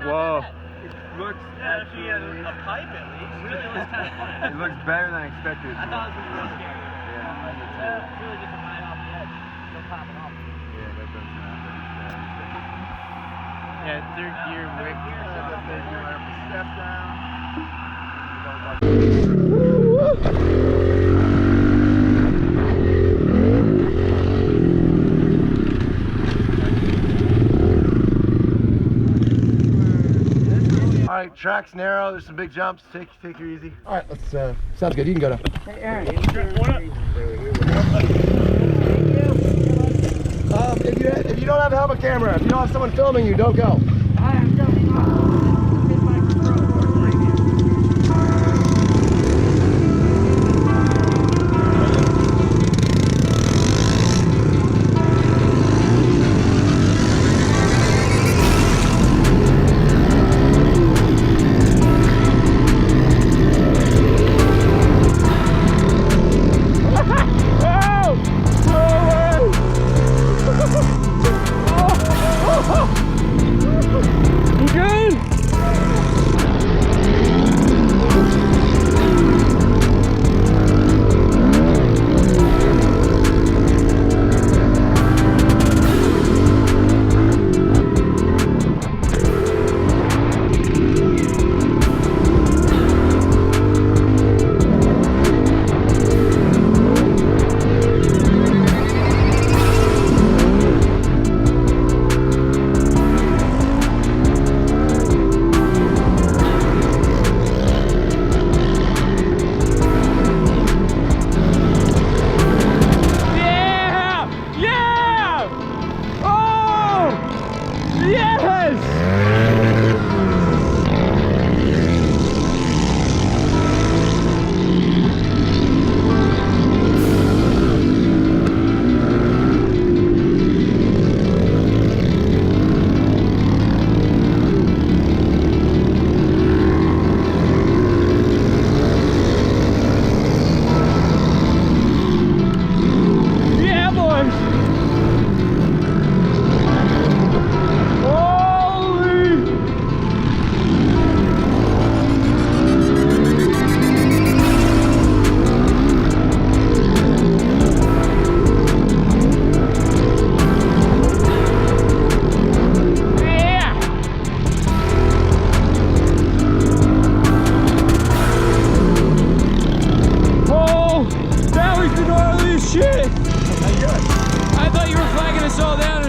Whoa. It looks actually a pipe at least. It really looks kind of fun. it looks better than I expected it to. I thought it was going to be real scary. Yeah, I did too. It's really just a ride off the edge. Go pop it off. Yeah, that does sound Yeah, third gear wick. third gear right up the step down. All right, track's narrow. There's some big jumps. Take it easy. All right, let's. Sounds good. You can go now. Hey, Aaron. If you don't have a helmet camera, if you don't have someone filming you, don't go. I'm jumping off. This is my control board right here.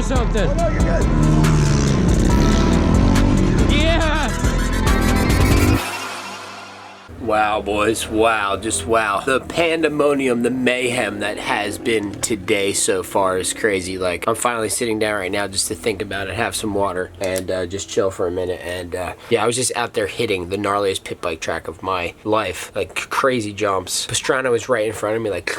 something. Oh no, you're good. Yeah. Wow, boys. Wow. Just wow. The pandemonium, the mayhem that has been today so far is crazy. Like, I'm finally sitting down right now just to think about it, have some water, and just chill for a minute. And yeah, I was just out there hitting the gnarliest pit bike track of my life. Like, crazy jumps. Pastrana was right in front of me, like,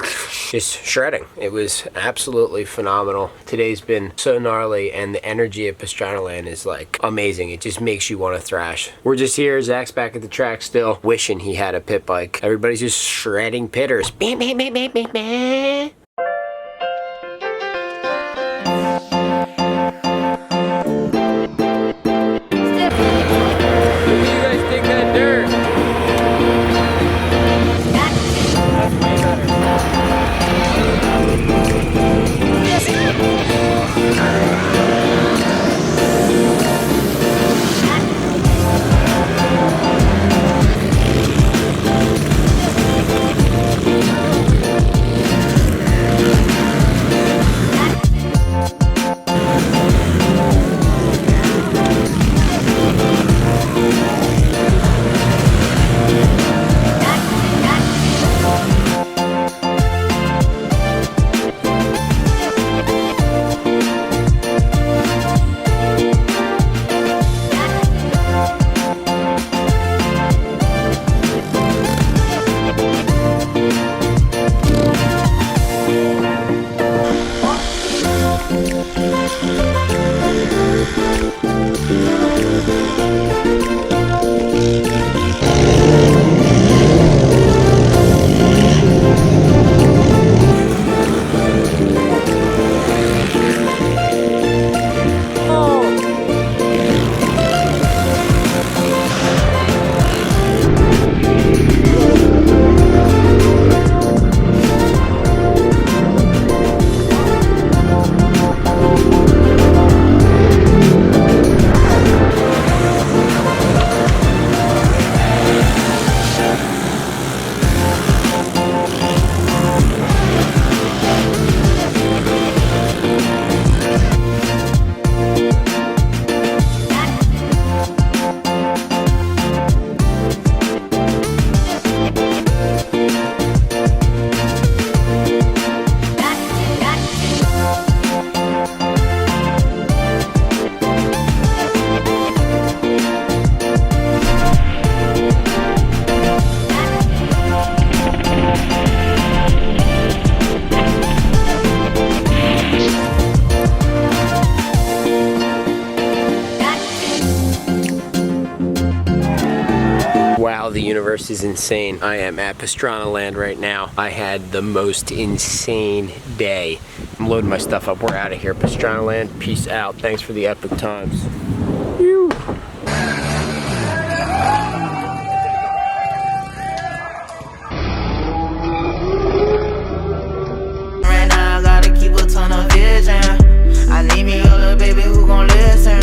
just shredding. It was absolutely phenomenal. Today's been so gnarly, and the energy at Pastranaland is, like, amazing. It just makes you want to thrash. We're just here. Zach's back at the track still, wishing he had a pit bike. Everybody's just shredding pitters. the universe is insane. I am at Pastranaland right now. I had the most insane day. I'm loading my stuff up. We're out of here. Pastranaland, peace out. Thanks for the epic times. Whew. Right now I gotta keep a ton of vision. I need me a little baby who gon' listen.